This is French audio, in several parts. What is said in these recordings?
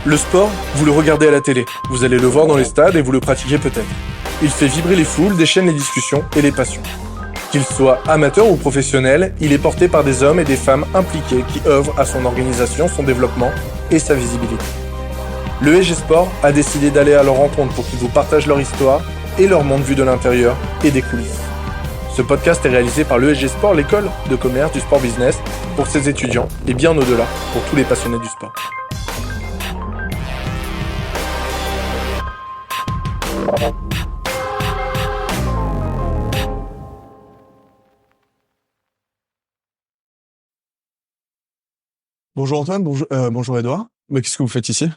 Le sport, vous le regardez à la télé, vous allez le voir dans les stades et vous le pratiquez peut-être. Il fait vibrer les foules, déchaîne les discussions et les passions. Qu'il soit amateur ou professionnel, il est porté par des hommes et des femmes impliqués qui œuvrent à son organisation, son développement et sa visibilité. Le SG Sport a décidé d'aller à leur rencontre pour qu'ils vous partagent leur histoire et leur monde vu de l'intérieur et des coulisses. Ce podcast est réalisé par l'ESG Sport, l'école de commerce du sport business, pour ses étudiants et bien au-delà, pour tous les passionnés du sport. Bonjour Antoine, bonjour Edouard. Mais qu'est-ce que vous faites ici?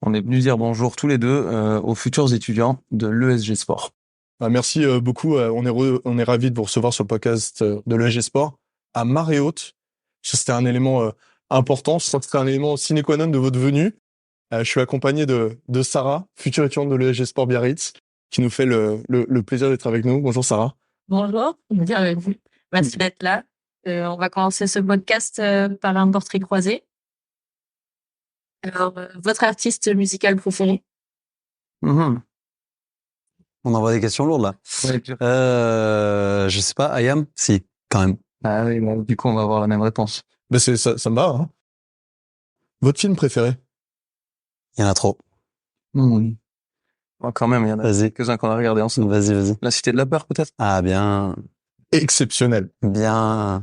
On est venu dire bonjour tous les deux aux futurs étudiants de l'ESG Sport. Merci beaucoup. On est ravis de vous recevoir sur le podcast de l'ESG Sport à marée haute. C'était un élément important. Je crois que c'était un élément sine qua non de votre venue. Je suis accompagné de Sarah, future étudiante de l'ESG Sport Biarritz, qui nous fait le plaisir d'être avec nous. Bonjour Sarah. Bonjour, merci d'être là. On va commencer ce podcast par un portrait croisé. Alors, votre artiste musical préféré? On envoie des questions lourdes là. Ouais, Je sais pas, Ayam? Si, quand même. Ah oui, bon, du coup, on va avoir la même réponse. Ben ça me va, hein. Votre film préféré? Il y en a trop. Bon, quand même, il y en a Vas-y. quelques-uns qu'on a regardé ensemble. Vas-y. La Cité de la Peur, peut-être? Ah, bien. Exceptionnel. Bien.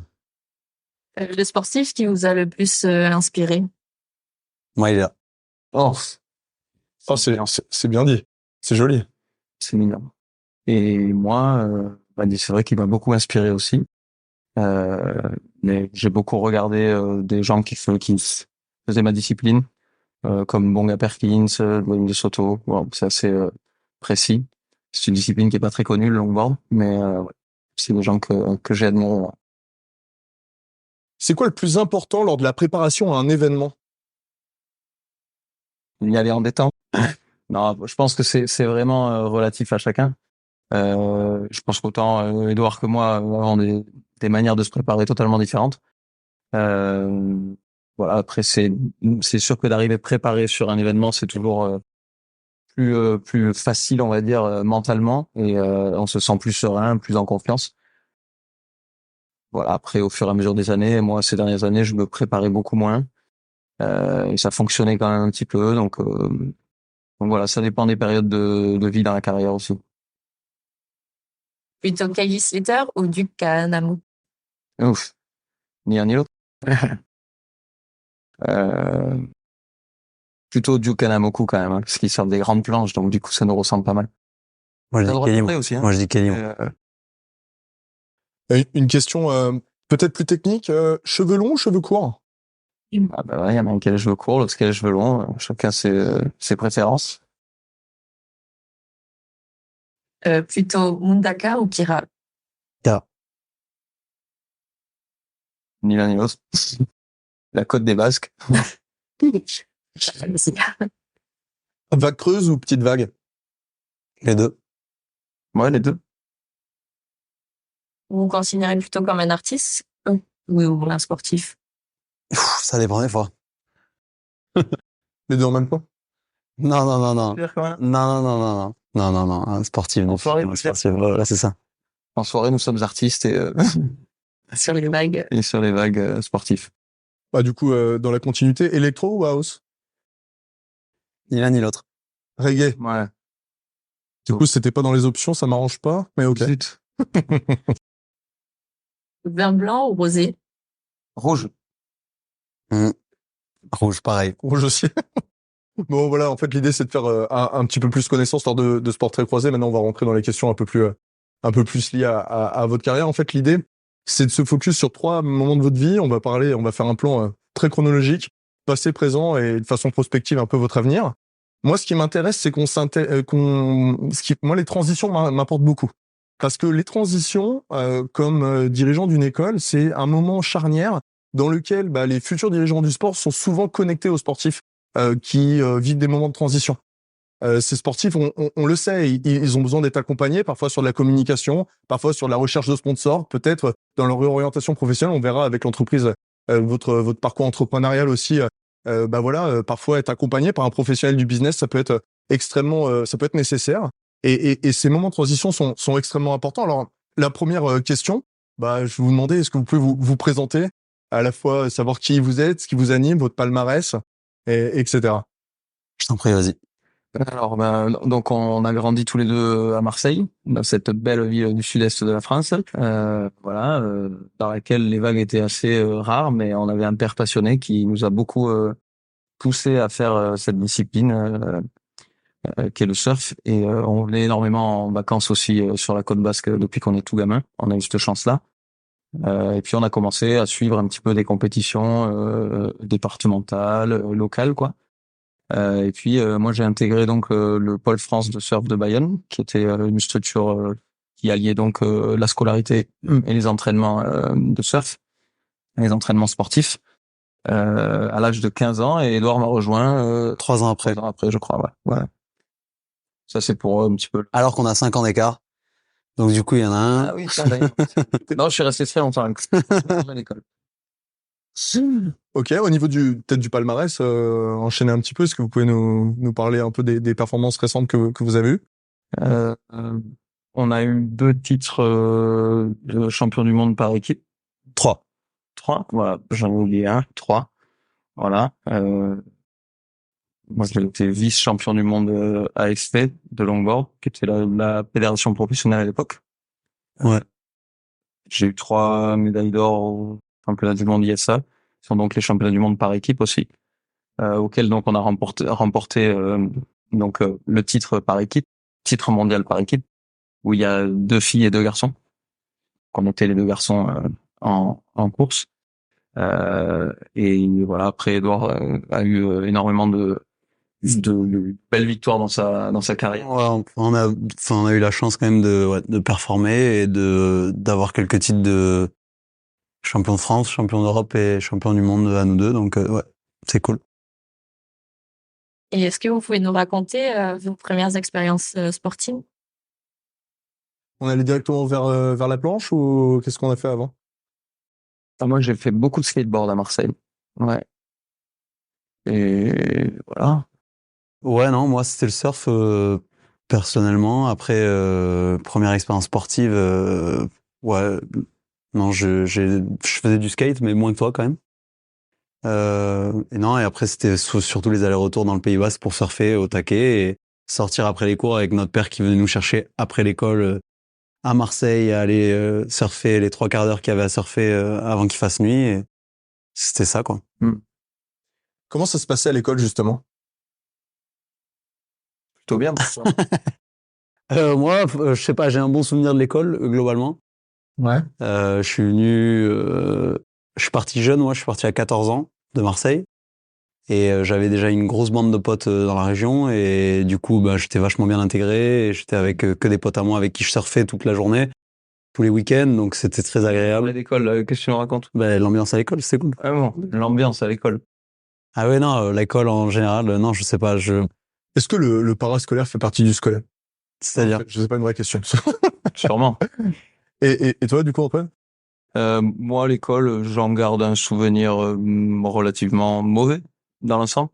Le sportif qui vous a le plus inspiré? Moi, il est là. Oh, Oh, c'est bien dit. C'est joli. c'est mignon. Et moi, c'est vrai qu'il m'a beaucoup inspiré aussi. Mais j'ai beaucoup regardé des gens qui faisaient ma discipline, comme Bonga Perkins, Wayne de Soto. Bon, c'est assez précis. C'est une discipline qui est pas très connue, le longboard, mais ouais, c'est des gens que j'ai admirés. Ouais. C'est quoi le plus important lors de la préparation à un événement? Y aller en détente. Non, je pense que c'est vraiment relatif à chacun. Je pense qu'autant Edouard que moi avons des manières de se préparer totalement différentes. Voilà. Après, c'est sûr que d'arriver préparé sur un événement, c'est toujours plus facile, on va dire, mentalement, et on se sent plus serein, plus en confiance. Voilà. Après, au fur et à mesure des années, moi, ces dernières années, je me préparais beaucoup moins, et ça fonctionnait quand même un petit peu. Donc voilà, ça dépend des périodes de vie dans la carrière aussi. Plutôt Kylie Slater ou Duke Kanamu? Ouf, ni l'un ni l'autre. Plutôt Duke Kanamoku quand même, hein, parce qu'ils sortent des grandes planches, donc du coup ça nous ressemble pas mal. Moi, je T'as le dis droit de Kelly. montrer aussi, hein. Moi, je dis Kelly. Une question peut-être plus technique. Cheveux longs ou cheveux courts? Ah bah ouais, il y en a un qui a les cheveux courts, l'autre qui a les cheveux longs, chacun ses préférences. Plutôt Mundaka ou Kira? K. Ni l'un ni l'autre. La côte des Basques. Vague creuse ou petite vague? Les deux. Ouais, les deux. Vous vous considérez plutôt comme un artiste ou un sportif? Ça dépend des fois. Les deux en même temps? Non. C'est-à-dire quand même. Non. Un sportif. En soirée, un sportif. Voilà, c'est ça. En soirée, nous sommes artistes et Sur les vagues. et sur les vagues sportifs. Bah, du coup, dans la continuité, électro ou house? Ni l'un ni l'autre. Reggae. Ouais. Du coup, c'était pas dans les options, ça m'arrange pas, mais ok. Zut. Vin blanc ou rosé? Rouge. Rouge, pareil. Rouge aussi. Bon, voilà, en fait, l'idée, c'est de faire un petit peu plus connaissance lors de ce portrait croisé. Maintenant, on va rentrer dans les questions un peu plus liées à votre carrière. En fait, l'idée, c'est de se focus sur 3 moments de votre vie. On va faire un plan très chronologique, passé, présent et de façon prospective un peu votre avenir. Moi, ce qui m'intéresse, c'est moi, les transitions m'apportent beaucoup. Parce que les transitions, comme dirigeant d'une école, c'est un moment charnière dans lequel les futurs dirigeants du sport sont souvent connectés aux sportifs qui vivent des moments de transition. Ces sportifs, on le sait, ils ont besoin d'être accompagnés, parfois sur de la communication, parfois sur de la recherche de sponsors, peut-être dans leur réorientation professionnelle. On verra avec l'entreprise votre parcours entrepreneurial aussi parfois être accompagné par un professionnel du business, ça peut être extrêmement, ça peut être nécessaire. Et ces moments de transition sont extrêmement importants. Alors, la première question, je vais vous demander, est-ce que vous pouvez vous présenter, à la fois savoir qui vous êtes, ce qui vous anime, votre palmarès, etc. Je t'en prie, vas-y. Alors, donc on a grandi tous les deux à Marseille, dans cette belle ville du sud-est de la France, dans laquelle les vagues étaient assez rares, mais on avait un père passionné qui nous a beaucoup poussé à faire cette discipline qui est le surf. Et on venait énormément en vacances aussi sur la côte basque depuis qu'on est tout gamin. On a eu cette chance-là. Et puis on a commencé à suivre un petit peu des compétitions départementales, locales, quoi. Et puis moi j'ai intégré donc le pôle France de surf de Bayonne, qui était une structure qui alliait donc la scolarité et les entraînements de surf, les entraînements sportifs, à l'âge de 15 ans. Et Edouard m'a rejoint 3 ans après. 3 ans après, je crois. Ouais. Ça c'est pour un petit peu. Alors qu'on a 5 ans d'écart. Donc du coup, il y en a un. Ah oui, ça d'ailleurs. Non, je suis resté très longtemps à l'école. Ok, au niveau peut-être du palmarès, enchaîner un petit peu, est-ce que vous pouvez nous parler un peu des performances récentes que vous avez eues? On a eu 2 titres de champion du monde par équipe. 3. 3, voilà, j'en ai oublié un, 3. Voilà. Moi, j'ai été vice-champion du monde ASP de longboard, qui était la fédération professionnelle à l'époque. Ouais. J'ai eu 3 médailles d'or au championnat du monde ISA, qui sont donc les championnats du monde par équipe aussi, auxquels donc on a remporté le titre par équipe, titre mondial par équipe, où il y a 2 filles et 2 garçons. On était les 2 garçons en course. Et voilà, après Edouard a eu énormément de belles victoires dans sa carrière. Ouais, on a eu la chance quand même de performer et d'avoir quelques titres de champion de France, champion d'Europe et champion du monde à nous deux. Donc ouais, c'est cool. Et est-ce que vous pouvez nous raconter vos premières expériences sportives? On allait directement vers la planche ou qu'est-ce qu'on a fait avant? Moi, j'ai fait beaucoup de skateboard à Marseille. Ouais. Et voilà. Ouais, non, moi c'était le surf personnellement. Après première expérience sportive, ouais, non, je faisais du skate, mais moins que toi quand même. Et non, et après c'était surtout les allers-retours dans le Pays Basque pour surfer au taquet et sortir après les cours avec notre père qui venait nous chercher après l'école à Marseille, à aller surfer les 3 quarts d'heure qu'il y avait à surfer avant qu'il fasse nuit. Et c'était ça, quoi. Comment ça se passait à l'école, justement? Plutôt bien. Moi, je sais pas, j'ai un bon souvenir de l'école, globalement. Ouais. Je suis parti jeune, moi, je suis parti à 14 ans de Marseille. Et j'avais déjà une grosse bande de potes dans la région. Et du coup, j'étais vachement bien intégré. Et j'étais avec que des potes à moi avec qui je surfais toute la journée, tous les week-ends. Donc c'était très agréable. À l'école, qu'est-ce que tu me racontes? L'ambiance à l'école, c'est cool. Ah bon, l'ambiance à l'école. Ah ouais, non, l'école en général, non, je sais pas. Est-ce que le parascolaire fait partie du scolaire? C'est-à-dire? En fait, je sais pas, une vraie question. Sûrement. Et toi, du coup, Antoine? Moi, à l'école, j'en garde un souvenir relativement mauvais dans l'ensemble,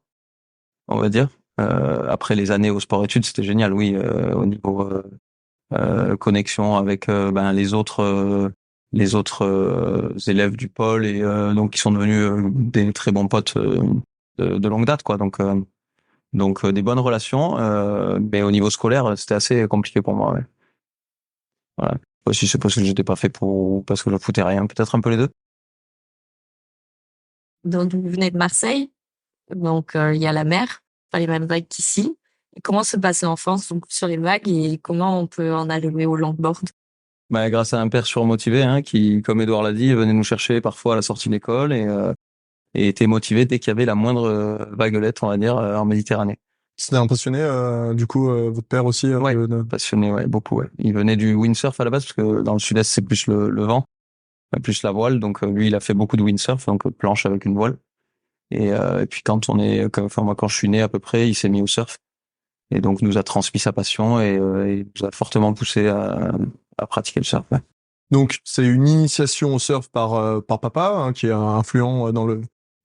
on va dire. Après les années au sport-études, c'était génial, oui, au niveau connexion avec les autres élèves du pôle et donc qui sont devenus des très bons potes de longue date, quoi. Donc des bonnes relations, mais au niveau scolaire, c'était assez compliqué pour moi, ouais. Voilà. Aussi, c'est parce que j'étais pas fait parce que je foutais rien, peut-être un peu les deux. Donc, vous venez de Marseille, donc il y a la mer, pas les mêmes vagues qu'ici. Et comment se passe l'enfance donc sur les vagues et comment on peut en arriver au longboard? Grâce à un père surmotivé, hein, qui, comme Edouard l'a dit, venait nous chercher parfois à la sortie de l'école et était motivé dès qu'il y avait la moindre vaguelette, on va dire, en Méditerranée. C'était un passionné, votre père aussi? Ouais, passionné, ouais, beaucoup, ouais. Il venait du windsurf à la base, parce que dans le sud-est, c'est plus le vent, plus la voile. Donc, lui, il a fait beaucoup de windsurf, donc planche avec une voile. Et puis, moi, quand je suis né à peu près, il s'est mis au surf. Et donc, nous a transmis sa passion et nous a fortement poussé à pratiquer le surf, ouais. Donc, c'est une initiation au surf par papa, hein, qui est influent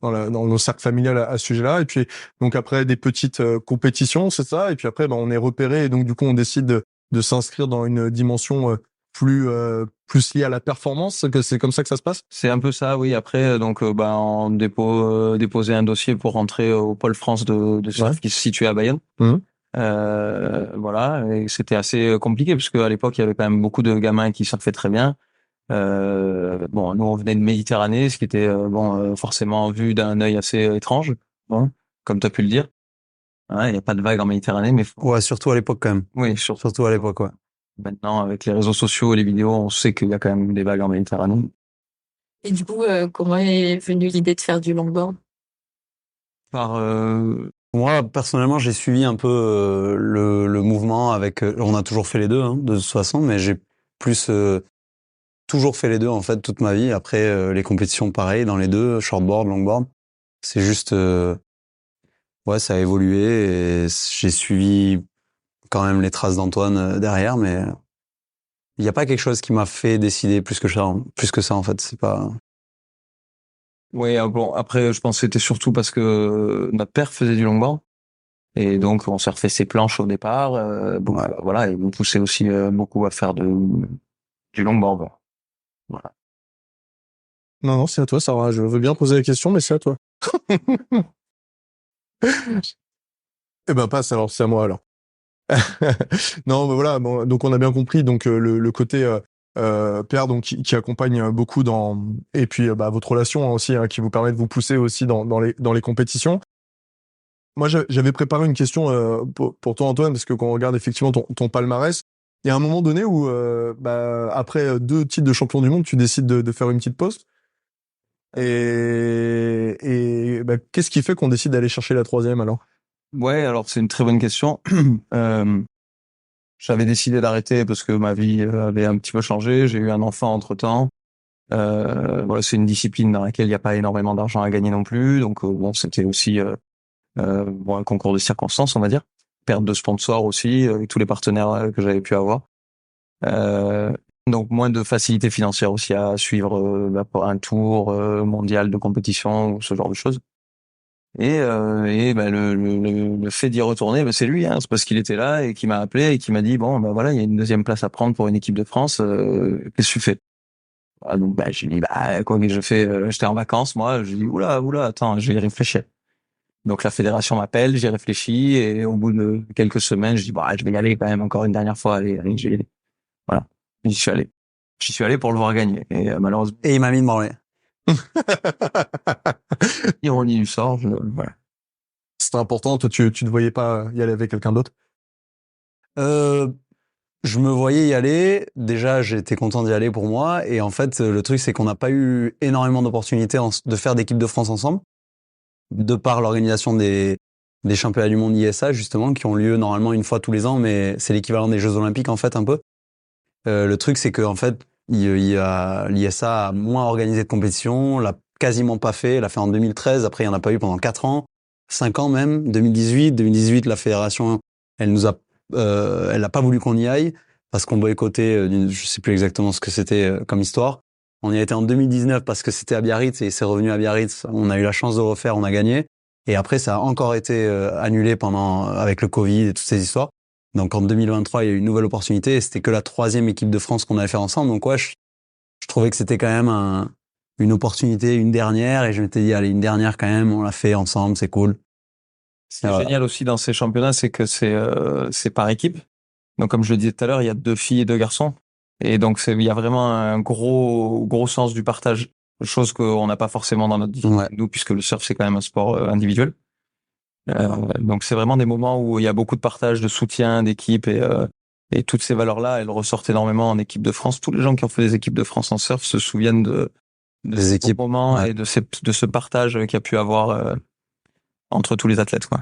dans nos cercles familial à ce sujet-là. Et puis donc après des petites compétitions, c'est ça. Et puis après, on est repéré et donc du coup on décide de s'inscrire dans une dimension plus liée à la performance. Que c'est comme ça que ça se passe. C'est un peu ça, oui. Après, on déposait un dossier pour rentrer au pôle France de surf qui se situait à Bayonne. Mhm. Voilà, et c'était assez compliqué parce qu'à l'époque, il y avait quand même beaucoup de gamins qui surfaient très bien. Nous on venait de Méditerranée, ce qui était forcément vu d'un œil assez étrange, comme tu as pu le dire. Il y a pas de vagues en Méditerranée, mais Ouais, surtout à l'époque quand même. oui, Surtout à l'époque, ouais. maintenant avec les réseaux sociaux et les vidéos, on sait qu'il y a quand même des vagues en Méditerranée. Et du coup, comment est venue l'idée de faire du longboard? Moi, personnellement, j'ai suivi un peu le mouvement avec. On a toujours fait les deux, de toute façon, mais j'ai plus toujours fait les deux en fait toute ma vie. Après, les compétitions, pareil, dans les deux, shortboard, longboard. C'est juste, ça a évolué et j'ai suivi quand même les traces d'Antoine derrière, mais il n'y a pas quelque chose qui m'a fait décider plus que ça en fait. C'est pas. Oui, après, je pense que c'était surtout parce que notre père faisait du longboard. Et donc, on surfait ses planches au départ. Voilà, il nous poussait aussi beaucoup à faire du longboard. Voilà. Non, c'est à toi, Sarah. Je veux bien poser la question, mais c'est à toi. Eh ben passe alors, c'est à moi alors. Non, mais voilà. Bon, donc on a bien compris. Donc le côté père, donc qui accompagne beaucoup dans et puis votre relation aussi, qui vous permet de vous pousser aussi dans les compétitions. Moi, j'avais préparé une question pour toi, Antoine, parce que quand on regarde effectivement ton palmarès, il y a un moment donné où après 2 titres de champion du monde, tu décides de faire une petite pause. Et qu'est-ce qui fait qu'on décide d'aller chercher la 3e alors? Ouais, alors c'est une très bonne question. J'avais décidé d'arrêter parce que ma vie avait un petit peu changé. J'ai eu un enfant entre-temps. C'est une discipline dans laquelle il n'y a pas énormément d'argent à gagner non plus. Donc c'était aussi un concours de circonstances, on va dire. Perte de sponsors aussi, avec tous les partenaires que j'avais pu avoir. Donc moins de facilité financière aussi à suivre pour un tour mondial de compétition ou ce genre de choses. Le fait d'y retourner, c'est lui, c'est parce qu'il était là et qu'il m'a appelé et qui m'a dit bon voilà, il y a une 2e place à prendre pour une équipe de France, qu'est-ce que tu fais? Donc j'ai dit quoi que je fais, j'étais en vacances moi, j'ai dit oula attends, je vais y réfléchir. Donc la fédération m'appelle, j'y réfléchis et au bout de quelques semaines, je dis je vais y aller quand même encore une dernière fois, allez, je vais y aller. Voilà, j'y suis allé. J'y suis allé pour le voir gagner et malheureusement. Et il m'a mis de branler. Ironie du sort, voilà. C'était important. Toi, tu te voyais pas y aller avec quelqu'un d'autre? Je me voyais y aller. Déjà, j'étais content d'y aller pour moi. Et en fait, le truc, c'est qu'on n'a pas eu énormément d'opportunités de faire d'équipe de France ensemble, de par l'organisation des championnats du monde ISA, justement, qui ont lieu normalement une fois tous les ans, mais c'est l'équivalent des Jeux Olympiques, en fait, un peu. Le truc, c'est que en fait, l'ISA a moins organisé de compétition, l'a quasiment pas fait. Elle a fait en 2013. Après, il y en a pas eu pendant 4 ans, 5 ans même. 2018, la fédération, elle n'a pas voulu qu'on y aille parce qu'on boycottait, je sais plus exactement ce que c'était comme histoire. On y a été en 2019 parce que c'était à Biarritz et c'est revenu à Biarritz. On a eu la chance de refaire, on a gagné. Et après, ça a encore été annulé avec le Covid et toutes ces histoires. Donc en 2023, il y a eu une nouvelle opportunité et c'était que la 3e équipe de France qu'on allait faire ensemble. Donc ouais, je trouvais que c'était quand même une opportunité, une dernière. Et je m'étais dit, allez, une dernière quand même, on l'a fait ensemble, c'est cool. Ce qui est génial aussi dans ces championnats, c'est que c'est par équipe. Donc, comme je le disais tout à l'heure, il y a 2 filles et 2 garçons. Et donc, il y a vraiment un gros sens du partage. Chose qu'on n'a pas forcément dans notre discipline, nous, puisque le surf, c'est quand même un sport individuel. Donc, c'est vraiment des moments où il y a beaucoup de partage, de soutien, d'équipe et toutes ces valeurs-là, elles ressortent énormément en équipe de France. Tous les gens qui ont fait des équipes de France en surf se souviennent de ces équipes moments et de ce partage qu'il y a pu avoir entre tous les athlètes, quoi.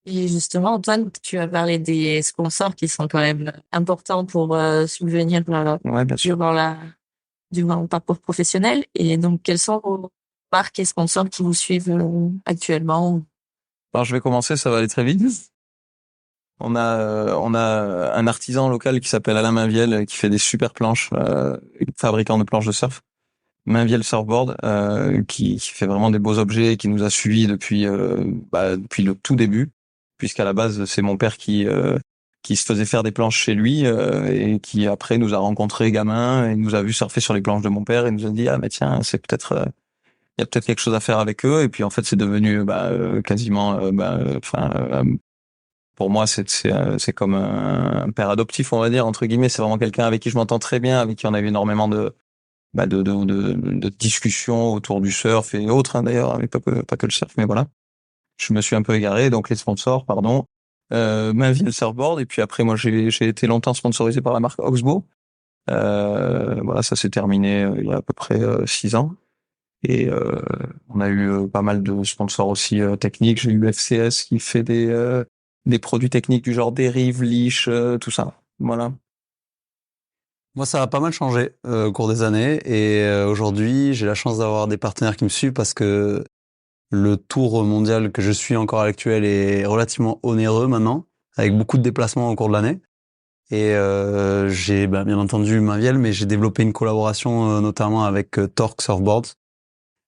Et justement, Antoine, tu as parlé des sponsors qui sont quand même importants pour subvenir bien sûr. durant le parcours professionnel. Et donc, quelles sont vos marques et sponsors qui vous suivent actuellement? Alors, je vais commencer, ça va aller très vite. On a un artisan local qui s'appelle Alain Mainviel qui fait des super planches, fabricant de planches de surf. Mainviel Surfboard, qui fait vraiment des beaux objets et qui nous a suivis depuis le tout début, puisqu'à la base c'est mon père qui se faisait faire des planches chez lui et qui après nous a rencontrés gamins et nous a vu surfer sur les planches de mon père et nous a dit mais tiens c'est peut-être il y a peut-être quelque chose à faire avec eux, et puis en fait c'est devenu quasiment pour moi c'est comme un père adoptif, on va dire, entre guillemets. C'est vraiment quelqu'un avec qui je m'entends très bien, avec qui on a eu énormément de discussions autour du surf et autres, hein, d'ailleurs, mais pas que le surf, mais voilà. Je me suis un peu égaré, donc les sponsors, pardon. Mainviel Surfboard, et puis après moi j'ai été longtemps sponsorisé par la marque Oxbow. Voilà, ça s'est terminé il y a à peu près 6 ans. Et on a eu pas mal de sponsors aussi techniques. J'ai eu FCS qui fait des produits techniques du genre dérive, leash, tout ça. Voilà. Moi, ça a pas mal changé au cours des années, et aujourd'hui, j'ai la chance d'avoir des partenaires qui me suivent parce que le tour mondial que je suis encore à l'actuel est relativement onéreux maintenant, avec beaucoup de déplacements au cours de l'année. Et j'ai bien entendu Mainviel, mais j'ai développé une collaboration notamment avec Torque Surfboards,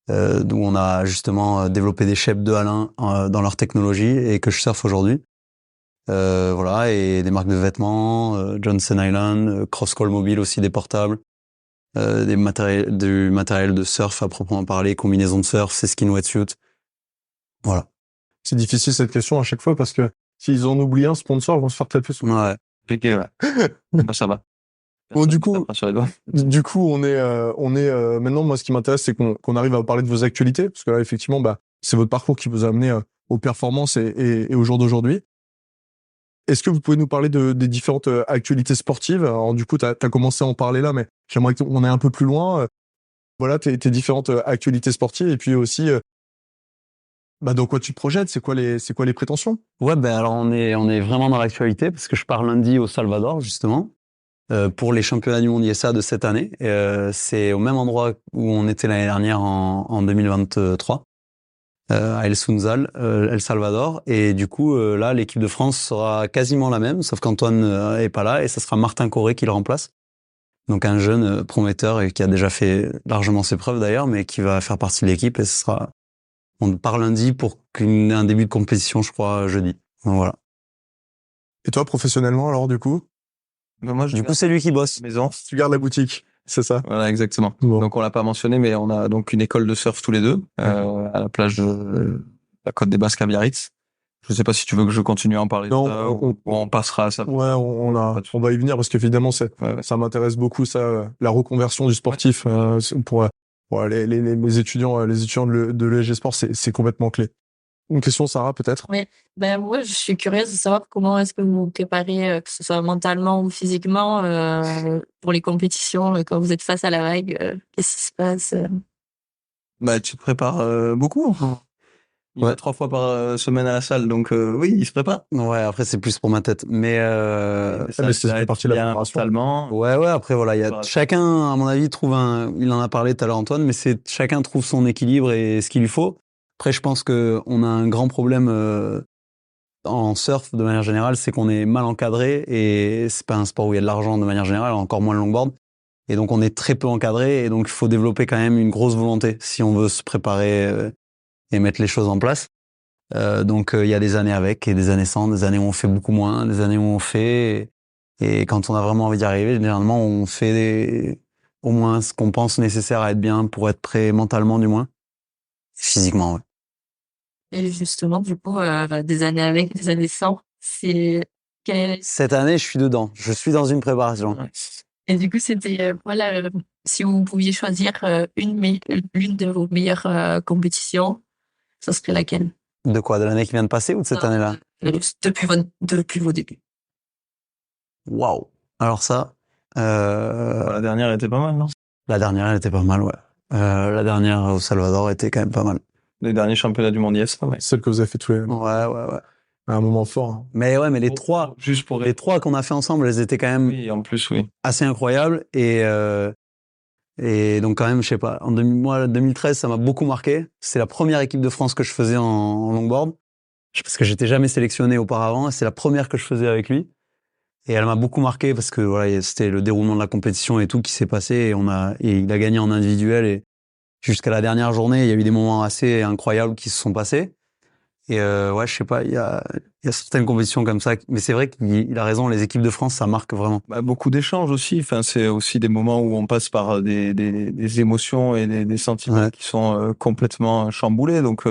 d'où on a justement développé des shapes de Alain dans leur technologie et que je surfe aujourd'hui. Voilà, et des marques de vêtements, Johnson Island, Crosscall Mobile aussi, des portables, du matériel de surf à proprement parler, combinaison de surf, c'est skin wetsuit. Voilà. C'est difficile cette question à chaque fois parce que s'ils en oublient un sponsor, ils vont se faire taper sur. Ouais. Compliqué, ouais. Bah, ça va. Bon, du coup, Personne ne tape sur les doigts. on est maintenant, moi ce qui m'intéresse c'est qu'on arrive à parler de vos actualités parce que là effectivement c'est votre parcours qui vous a amené aux performances et au jour d'aujourd'hui. Est-ce que vous pouvez nous parler des différentes actualités sportives? Alors du coup, t'as commencé à en parler là, mais j'aimerais qu'on aille un peu plus loin. Voilà, tes différentes actualités sportives et puis aussi dans quoi tu te projettes? C'est quoi les prétentions? Ouais, alors on est vraiment dans l'actualité parce que je pars lundi au Salvador justement pour les championnats du monde ISA de cette année. C'est au même endroit où on était l'année dernière en 2023. À El Sunzal, El Salvador, et du coup là l'équipe de France sera quasiment la même, sauf qu'Antoine est pas là, et ça sera Martin Corré qui le remplace. Donc un jeune prometteur et qui a déjà fait largement ses preuves d'ailleurs, mais qui va faire partie de l'équipe, et on part lundi pour un début de compétition, je crois, jeudi. Donc, voilà. Et toi, professionnellement, alors du coup? Moi, Du coup, c'est lui qui bosse. Maison. Tu gardes la boutique, c'est ça? Voilà, exactement. Bon. Donc on l'a pas mentionné, mais on a donc une école de surf tous les deux à la plage de la Côte des Basques à Biarritz. Je sais pas si tu veux que je continue à en parler. Non, de ça, ou on passera à ça. Ouais, on va y venir parce qu'évidemment ça m'intéresse beaucoup, ça, la reconversion du sportif pour les étudiants de l'ESG Sport, c'est complètement clé. Une question, Sarah, peut-être? Oui, moi, je suis curieuse de savoir comment est-ce que vous vous préparez, que ce soit mentalement ou physiquement, pour les compétitions, quand vous êtes face à la vague, qu'est-ce qui se passe? Tu te prépares beaucoup. Il va 3 fois par semaine à la salle, donc oui, il se prépare. Ouais, après c'est plus pour ma tête, mais mais c'est partie de la préparation. Mentalement. ouais, après voilà, il y a chacun, à mon avis, il en a parlé tout à l'heure Antoine, mais chacun trouve son équilibre et ce qu'il lui faut. Après, je pense que on a un grand problème en surf de manière générale, c'est qu'on est mal encadré, et c'est pas un sport où il y a de l'argent de manière générale, encore moins le longboard. Et donc on est très peu encadré, et donc il faut développer quand même une grosse volonté si on veut se préparer et mettre les choses en place. Donc il y a des années avec et des années sans, des années où on fait beaucoup moins, des années où on fait, et quand on a vraiment envie d'y arriver, généralement on fait au moins ce qu'on pense nécessaire à être bien pour être prêt mentalement du moins, physiquement. Ouais. Et justement, du coup, des années avec, des années sans, Cette année, je suis dedans. Je suis dans une préparation. Et du coup, c'était voilà, si vous pouviez choisir l'une de vos meilleures compétitions, ça serait laquelle? De quoi? De l'année qui vient de passer ou de cette année-là? Depuis vos débuts. Waouh. Alors ça, La dernière était pas mal, non? la dernière, elle était pas mal, ouais. La dernière au Salvador était quand même pas mal. Les derniers championnats du monde, yes, ouais. Celle que vous avez fait tous les Ouais. un moment fort. Hein. Mais les trois, juste pour les trois qu'on a fait ensemble, elles étaient quand même oui, en plus, oui. assez incroyables, et donc quand même, je sais pas, moi 2013, ça m'a beaucoup marqué. C'est la première équipe de France que je faisais en longboard, parce que j'étais jamais sélectionné auparavant, et c'est la première que je faisais avec lui. Et elle m'a beaucoup marqué parce que voilà, c'était le déroulement de la compétition et tout qui s'est passé et il a gagné en individuel et jusqu'à la dernière journée, il y a eu des moments assez incroyables qui se sont passés. Et ouais, je sais pas, il y a certaines compétitions comme ça, mais c'est vrai qu'il a raison, les équipes de France, ça marque vraiment. Bah, beaucoup d'échanges aussi. Enfin, c'est aussi des moments où on passe par des émotions et des sentiments Ouais. qui sont complètement chamboulés. Donc,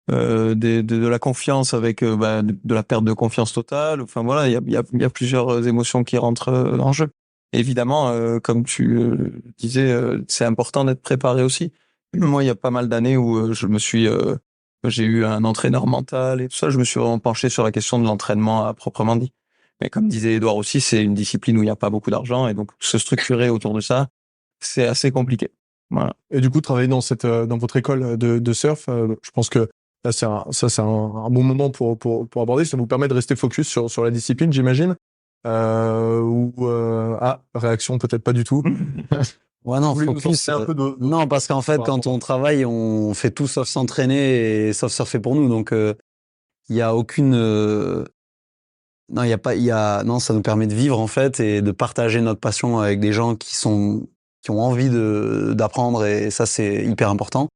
de la confiance avec de la perte de confiance totale. Enfin voilà, il y a plusieurs émotions qui rentrent en jeu. Évidemment, comme tu disais, c'est important d'être préparé aussi. Moi, il y a pas mal d'années où j'ai eu un entraîneur mental et tout ça. Je me suis vraiment penché sur la question de l'entraînement à proprement dit. Mais comme disait Edouard aussi, c'est une discipline où il n'y a pas beaucoup d'argent et donc se structurer autour de ça, c'est assez compliqué. Voilà. Et du coup, travailler dans votre école de surf, je pense que là, c'est un bon moment pour aborder. Ça vous permet de rester focus sur la discipline, j'imagine. Réaction peut-être pas du tout. Ouais, non, Vous voulez nous focus. en parler un peu Non, parce qu'en fait, par quand rapport on travaille, on fait tout sauf s'entraîner et sauf surfer pour nous. Donc, il y a aucune. Non, il y a pas. Il y a. Non, ça nous permet de vivre en fait et de partager notre passion avec des gens qui ont envie d'apprendre et ça c'est hyper important.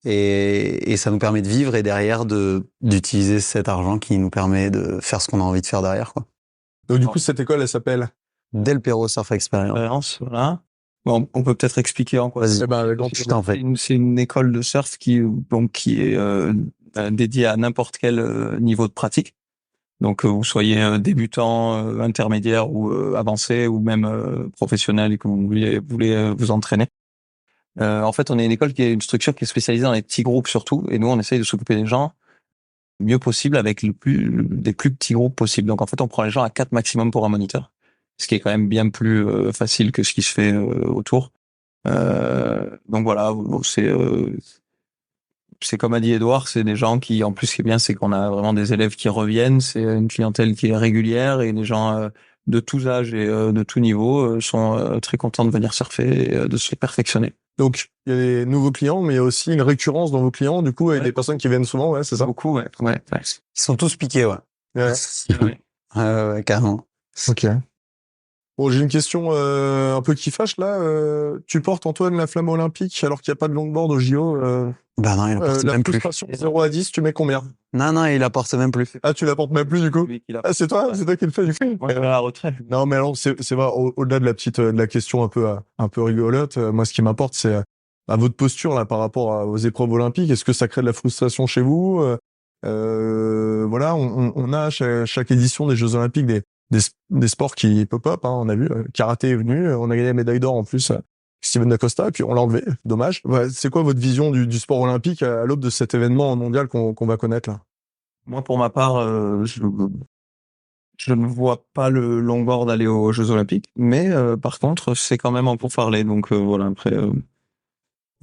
Et ça nous permet de vivre et derrière d'utiliser cet argent qui nous permet de faire ce qu'on a envie de faire derrière quoi. Donc du coup, cette école, elle s'appelle. Del Perro Surf Experience. Expérience, voilà. Bon, on peut peut-être expliquer en quoi. Vas-y. Eh ben, avec grand Je t'en C'est fais. c'est une école de surf qui est dédiée à n'importe quel niveau de pratique. Donc, que vous soyez débutant, intermédiaire ou avancé ou même professionnel et que vous voulez vous entraîner. En fait, on est une école qui est une structure qui est spécialisée dans les petits groupes surtout. Et nous, on essaye de s'occuper des gens le mieux possible avec des plus petits groupes possibles. Donc, en fait, on prend les gens à 4 maximum pour un moniteur, ce qui est quand même bien plus facile que ce qui se fait autour. Donc voilà, c'est comme a dit Edouard, c'est des gens qui, en plus, ce qui est bien, c'est qu'on a vraiment des élèves qui reviennent, c'est une clientèle qui est régulière et les gens de tous âges et de tous niveaux sont très contents de venir surfer et de se perfectionner. Donc, il y a des nouveaux clients, mais il y a aussi une récurrence dans vos clients, du coup, avec Ouais. des personnes qui viennent souvent, ouais, c'est ça? Beaucoup, ouais. Ouais. Ils sont tous piqués, ouais. Ouais. Ouais, carrément. Ok. Bon, j'ai une question un peu qui fâche là. Tu portes, Antoine, la flamme olympique alors qu'il n'y a pas de longboard au JO. Bah non, il apporte La même plus. frustration 0 à 10, tu mets combien? Non, il apporte même plus. Ah, tu la portes même plus du coup? Ah, c'est toi qui le fais du coup? Ouais, à la retraite. Non, mais alors, c'est vrai, au-delà de de la question un peu rigolote, moi, ce qui m'importe, c'est à votre posture là par rapport aux épreuves olympiques. Est-ce que ça crée de la frustration chez vous? Voilà, on a à chaque édition des Jeux Olympiques des sports qui pop-up, hein, on a vu, karaté est venu, on a gagné la médaille d'or en plus, Steven Dacosta, et puis on l'a enlevé, dommage. Ouais, c'est quoi votre vision du sport olympique à l'aube de cet événement mondial qu'on va connaître là? Moi, pour ma part, je ne vois pas le longboard aller aux Jeux Olympiques, mais par contre, c'est quand même en pourparlers. Donc voilà, après,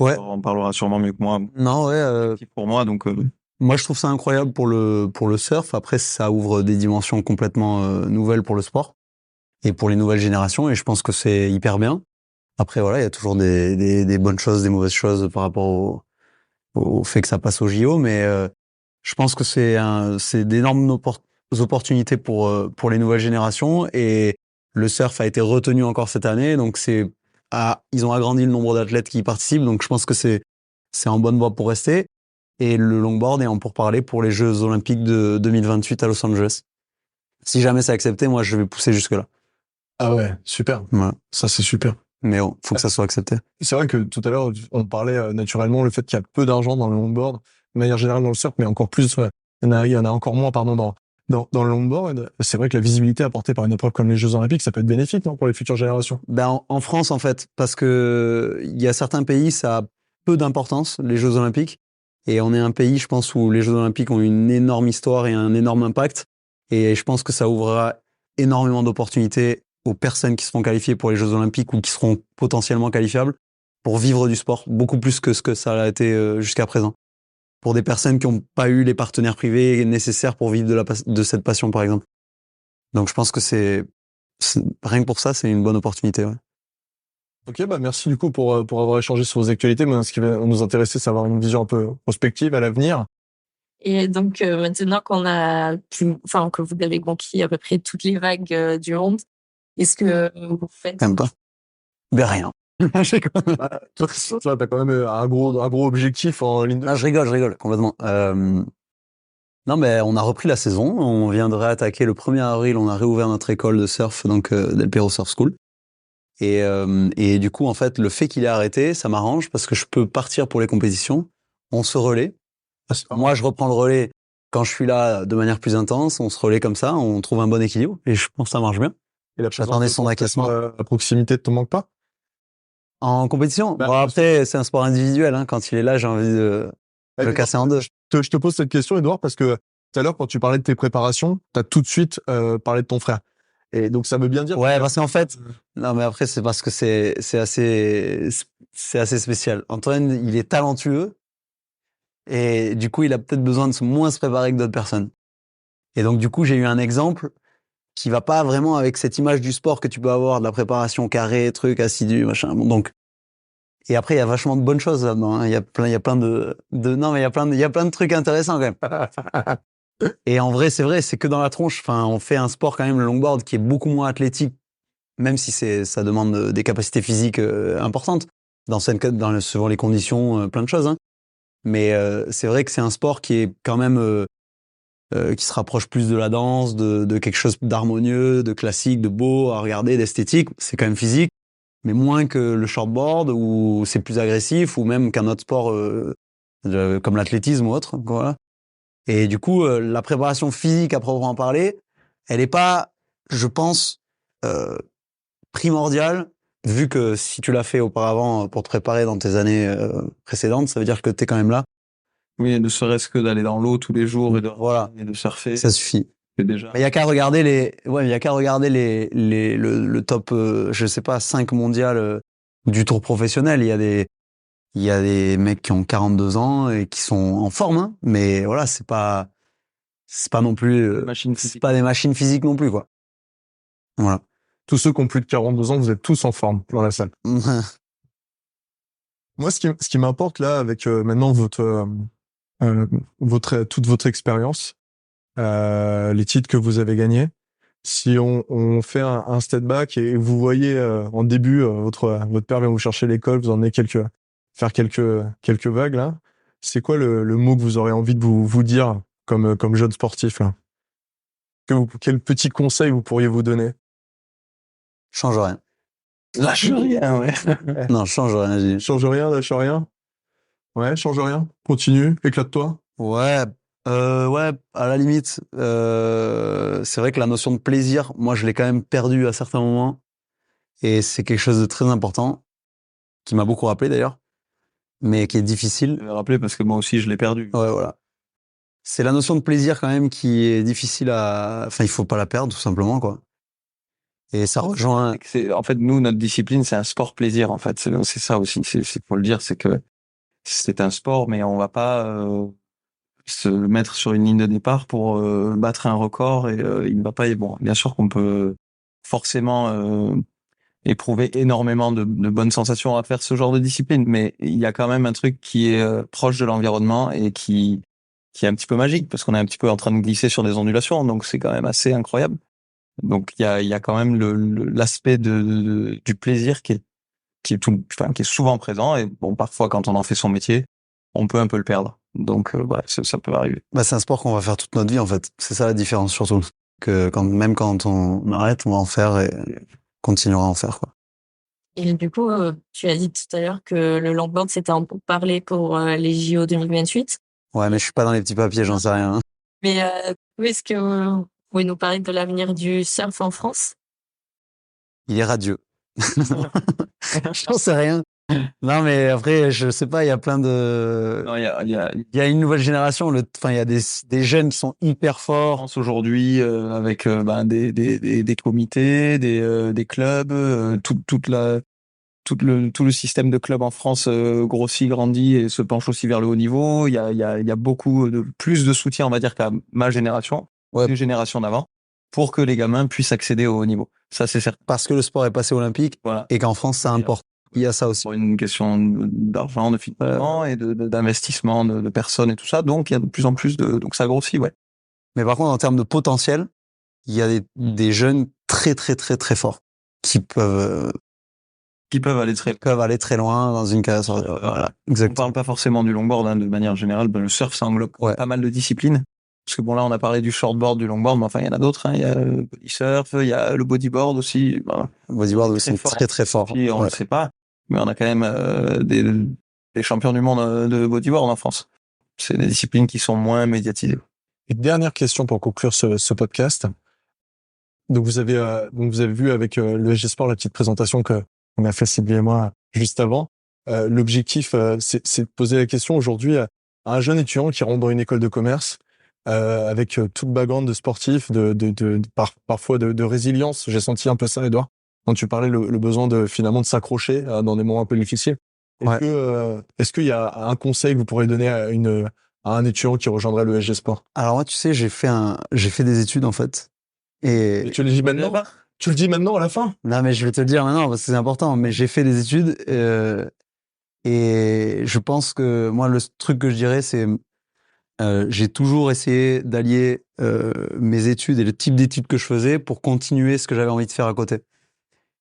Ouais. on en parlera sûrement mieux que moi. Non, ouais. Pour moi, donc Moi, je trouve ça incroyable pour le surf. Après, ça ouvre des dimensions complètement nouvelles pour le sport et pour les nouvelles générations. Et je pense que c'est hyper bien. Après, voilà, il y a toujours des bonnes choses, des mauvaises choses par rapport au fait que ça passe au JO. Mais je pense que c'est d'énormes opportunités pour les nouvelles générations. Et le surf a été retenu encore cette année. Donc, ils ont agrandi le nombre d'athlètes qui y participent. Donc, je pense que c'est en bonne voie pour rester. Et le longboard est en pourparlers pour les Jeux Olympiques de 2028 à Los Angeles. Si jamais c'est accepté, moi, je vais pousser jusque-là. Ah ouais, super. Voilà. Ça, c'est super. Mais bon, faut que ça soit accepté. C'est vrai que tout à l'heure, on parlait naturellement le fait qu'il y a peu d'argent dans le longboard, de manière générale dans le surf, mais encore plus, il y en a encore moins, pardon, dans le longboard. C'est vrai que la visibilité apportée par une épreuve comme les Jeux Olympiques, ça peut être bénéfique, non, pour les futures générations. Ben, en France, en fait, parce que il y a certains pays, ça a peu d'importance, les Jeux Olympiques. Et on est un pays, je pense, où les Jeux Olympiques ont une énorme histoire et un énorme impact. Et je pense que ça ouvrira énormément d'opportunités aux personnes qui seront qualifiées pour les Jeux Olympiques ou qui seront potentiellement qualifiables pour vivre du sport, beaucoup plus que ce que ça a été jusqu'à présent. Pour des personnes qui n'ont pas eu les partenaires privés nécessaires pour vivre de cette passion, par exemple. Donc je pense que rien que pour ça, c'est une bonne opportunité. Ouais. Ok, bah merci du coup pour avoir échangé sur vos actualités. Mais ce qui va nous intéresser, c'est avoir une vision un peu prospective à l'avenir. Et donc, maintenant que vous avez conquis à peu près toutes les vagues du monde, est-ce que vous faites... Même pas. Ben rien. Je rigole. Toi, t'as quand même un gros objectif en ligne de... Non, je rigole complètement. Non, mais on a repris la saison. On viendrait attaquer le 1er avril. On a réouvert notre école de surf, donc Del Perro Surf School. Et du coup, en fait, le fait qu'il ait arrêté, ça m'arrange parce que je peux partir pour les compétitions. On se relaie. Moi, je reprends le relais quand je suis là de manière plus intense. On se relaie comme ça. On trouve un bon équilibre. Et je pense que ça marche bien. Et la J'attendais son accassement. à proximité te manque pas? En compétition? Bah, Bon, après, c'est un sport individuel, hein. Quand il est là, j'ai envie de le casser en deux. Je te pose cette question, Edouard, parce que tout à l'heure, quand tu parlais de tes préparations, t'as tout de suite parlé de ton frère. Et donc, ça veut bien dire... Ouais, parce qu'en fait, non, mais après, c'est parce que c'est assez spécial. Antoine, il est talentueux. Et du coup, il a peut-être besoin de moins se préparer que d'autres personnes. Et donc, du coup, j'ai eu un exemple qui va pas vraiment avec cette image du sport que tu peux avoir, de la préparation carrée, truc, assidu, machin. Bon, donc, et après, il y a vachement de bonnes choses là-dedans, hein. Il y a plein non, mais il y a plein de trucs intéressants, quand même. Et en vrai, c'est que dans la tronche. Enfin, on fait un sport, quand même, le longboard, qui est beaucoup moins athlétique, même si ça demande des capacités physiques importantes, selon les conditions, plein de choses, hein. Mais c'est vrai que c'est un sport qui est quand même qui se rapproche plus de la danse, de quelque chose d'harmonieux, de classique, de beau à regarder, d'esthétique. C'est quand même physique, mais moins que le shortboard où c'est plus agressif, ou même qu'un autre sport comme l'athlétisme ou autre. Voilà. Et du coup, la préparation physique à proprement parler, elle est pas, je pense, primordiale, vu que si tu l'as fait auparavant pour te préparer dans tes années précédentes, ça veut dire que t'es quand même là. Oui, ne serait-ce que d'aller dans l'eau tous les jours Voilà. et de surfer. Ça suffit. C'est déjà. Mais il y a qu'à regarder le top, je sais pas, 5 mondial du tour professionnel. Il y a des mecs qui ont 42 ans et qui sont en forme, hein, mais voilà, c'est pas non plus, c'est pas des machines physiques non plus, quoi. Voilà. Tous ceux qui ont plus de 42 ans, vous êtes tous en forme dans la salle. Moi, ce qui m'importe là, avec maintenant toute votre expérience, les titres que vous avez gagnés, si on fait un step back et vous voyez en début votre père vient vous chercher à l'école, vous emmenez faire quelques vagues là, c'est quoi le mot que vous aurez envie de vous dire comme jeune sportif là? Quel petit conseil vous pourriez vous donner? Change rien. Lâche rien, ouais. Non, change rien. j'ai dit. Change rien, lâche rien. Ouais, change rien. Continue, éclate-toi. Ouais, ouais, à la limite, c'est vrai que la notion de plaisir, moi, je l'ai quand même perdu à certains moments, et c'est quelque chose de très important, qui m'a beaucoup rappelé d'ailleurs, mais qui est difficile. Je vais rappeler parce que moi aussi je l'ai perdu. Ouais, voilà. C'est la notion de plaisir quand même qui est difficile enfin, il faut pas la perdre, tout simplement, quoi. Et ça rejoint... En fait, nous, notre discipline, c'est un sport plaisir, en fait. C'est ça aussi, faut le dire, c'est que c'est un sport, mais on va pas se mettre sur une ligne de départ pour battre un record, et il ne va pas. Bon, bien sûr qu'on peut forcément éprouver énormément de bonnes sensations à faire ce genre de discipline, mais il y a quand même un truc qui est proche de l'environnement et qui est un petit peu magique, parce qu'on est un petit peu en train de glisser sur des ondulations, donc c'est quand même assez incroyable. Donc il y a quand même l'aspect du plaisir qui est souvent présent, et bon, parfois quand on en fait son métier, on peut un peu le perdre. Donc voilà, ça peut arriver. Bah, c'est un sport qu'on va faire toute notre vie, en fait. C'est ça la différence, surtout. Que même quand on arrête, on va en faire et continuera à en faire, quoi. Et du coup, tu as dit tout à l'heure que le longboard, c'était en pourparlers pour les JO 2028. Ouais, mais je suis pas dans les petits papiers, j'en sais rien, hein. Mais est-ce que vous pouvez nous parler de l'avenir du surf en France? Il est radieux. J'en sais rien. Non, mais après, je sais pas, il y a plein de... Non, il y a une nouvelle génération, il y a des jeunes qui sont hyper forts. France aujourd'hui avec des comités, des clubs, tout le système de clubs en France grossit, grandit et se penche aussi vers le haut niveau. Il y a beaucoup plus de soutien, on va dire, qu'à ma génération, Ouais. les générations d'avant, pour que les gamins puissent accéder au haut niveau. Ça, c'est certain. Parce que le sport est passé olympique, Voilà. et qu'en France, ça importe. Il y a ça aussi. Pour une question d'argent, de financement et d'investissement de personnes et tout ça. Donc, il y a de plus en plus donc ça grossit, ouais. Mais par contre, en termes de potentiel, il y a des jeunes très, très, très, très forts qui peuvent aller très loin dans une carrière. Voilà, On exactement. parle pas forcément du longboard, hein, de manière générale. Le surf, ça englobe pas mal de disciplines. Parce que bon, là, on a parlé du shortboard, du longboard, mais enfin, il y en a d'autres, hein. Il y a le body surf, il y a le bodyboard aussi. Voilà. Le bodyboard aussi, Très très, très fort. Puis, on le sait pas, mais on a quand même des champions du monde de bodyboard en France. C'est des disciplines qui sont moins médiatisées. Et dernière question pour conclure ce podcast. Donc vous avez vu avec le SG Sport la petite présentation que on a fait Sylvie et moi juste avant. L'objectif, c'est de poser la question aujourd'hui à un jeune étudiant qui rentre dans une école de commerce avec tout le background de sportif, parfois de résilience. J'ai senti un peu ça, Edouard, quand tu parlais le besoin de finalement de s'accrocher dans des moments un peu difficiles. Est-ce qu'il y a un conseil que vous pourriez donner à un étudiant qui rejoindrait le SG Sport? Alors moi, tu sais, j'ai fait des études en fait. Et tu le dis maintenant? Tu le dis maintenant à la fin? Non, mais je vais te le dire maintenant parce que c'est important. Mais j'ai fait des études et je pense que moi, le truc que je dirais, c'est j'ai toujours essayé d'allier mes études et le type d'études que je faisais pour continuer ce que j'avais envie de faire à côté.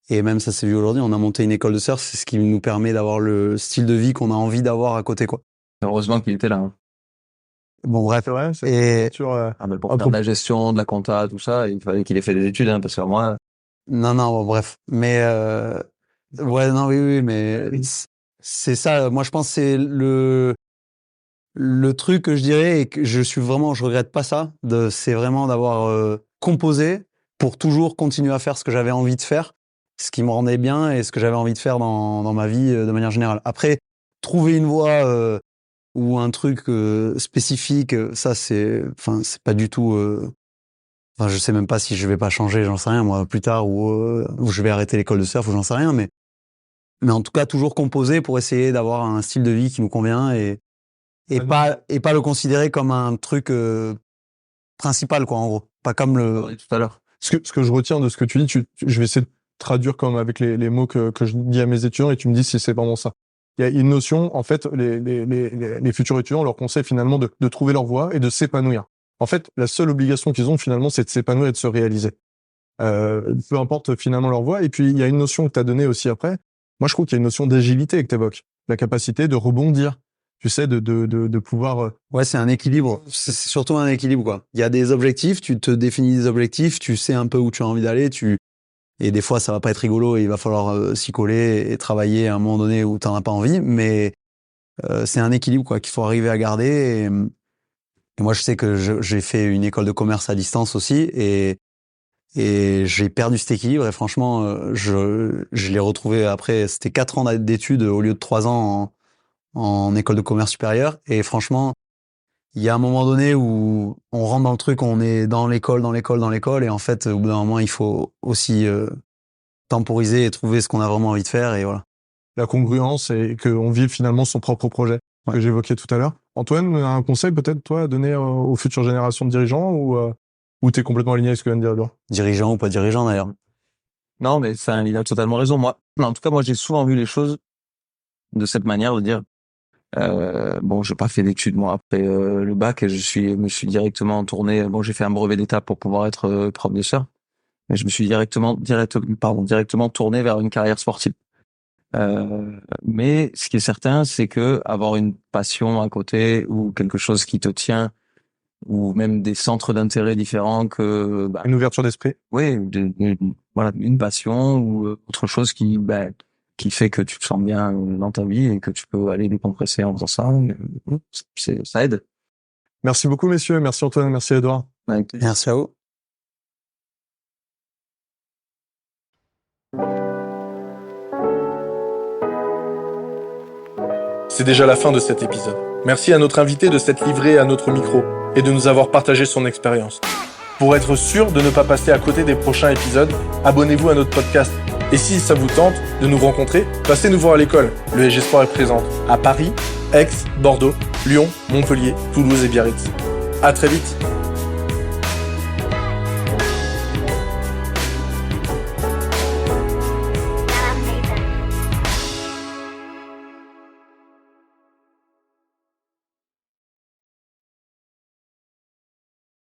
Et même ça s'est vu aujourd'hui, on a monté une école de surf, c'est ce qui nous permet d'avoir le style de vie qu'on a envie d'avoir à côté, quoi. Heureusement qu'il était là, hein. Bon, bref. C'est vrai, Et Pour faire de la gestion, de la compta, tout ça, il fallait qu'il ait fait des études, hein, parce que moi. Non, bon, bref. Mais ouais, non, oui, mais c'est ça. Moi, je pense que c'est le truc que je dirais et que je regrette pas ça. C'est vraiment d'avoir composé pour toujours continuer à faire ce que j'avais envie de faire, ce qui me rendait bien et ce que j'avais envie de faire dans ma vie de manière générale. Après, trouver une voie ou un truc spécifique, ça c'est pas du tout. Je sais même pas si je vais pas changer, j'en sais rien moi plus tard ou je vais arrêter l'école de surf ou j'en sais rien, mais en tout cas toujours composer pour essayer d'avoir un style de vie qui nous convient et pas le considérer comme un truc principal, quoi, en gros, pas comme le tout à l'heure. Ce que je retiens de ce que tu dis, je vais essayer de traduire comme avec les mots que je dis à mes étudiants et tu me dis si c'est vraiment ça. Il y a une notion, en fait, les futurs étudiants, on leur conseille finalement de trouver leur voie et de s'épanouir. En fait, la seule obligation qu'ils ont finalement, c'est de s'épanouir et de se réaliser. Peu importe finalement leur voie. Et puis, il y a une notion que tu as donnée aussi après. Moi, je trouve qu'il y a une notion d'agilité que tu évoques. La capacité de rebondir. Tu sais, de pouvoir... Ouais, c'est un équilibre. C'est surtout un équilibre, quoi. Il y a des objectifs, tu te définis des objectifs, tu sais un peu où tu as envie d'aller, et des fois, ça va pas être rigolo et il va falloir s'y coller et travailler à un moment donné où t'en as pas envie, mais c'est un équilibre, quoi, qu'il faut arriver à garder. Et moi, je sais que j'ai fait une école de commerce à distance aussi et j'ai perdu cet équilibre et franchement, je l'ai retrouvé après. C'était 4 ans d'études au lieu de 3 ans en école de commerce supérieure. Et franchement, il y a un moment donné où on rentre dans le truc, on est dans l'école. Et en fait, au bout d'un moment, il faut aussi temporiser et trouver ce qu'on a vraiment envie de faire. Et voilà. La congruence et qu'on vive finalement son propre projet, que j'évoquais tout à l'heure. Antoine, un conseil peut-être, toi, à donner aux futures générations de dirigeants ou t'es complètement aligné avec ce que vient de dire Edouard? Dirigeant ou pas dirigeant, d'ailleurs. Non, mais il a totalement raison. En tout cas, moi, j'ai souvent vu les choses de cette manière, de dire, j'ai pas fait d'études, moi, après le bac, me suis directement tourné, j'ai fait un brevet d'état pour pouvoir être prof de surf, mais je me suis directement tourné vers une carrière sportive. Mais ce qui est certain, c'est que avoir une passion à côté ou quelque chose qui te tient, ou même des centres d'intérêt différents que une ouverture d'esprit. Oui, une passion ou autre chose qui fait que tu te sens bien dans ta vie et que tu peux aller décompresser en faisant ça. Ça aide. Merci beaucoup, messieurs. Merci Antoine, merci Edouard. Merci à vous. C'est déjà la fin de cet épisode. Merci à notre invité de s'être livré à notre micro et de nous avoir partagé son expérience. Pour être sûr de ne pas passer à côté des prochains épisodes, abonnez-vous à notre podcast. Et si ça vous tente de nous rencontrer, passez nous voir à l'école. Le SG Sport est présent à Paris, Aix, Bordeaux, Lyon, Montpellier, Toulouse et Biarritz. À très vite.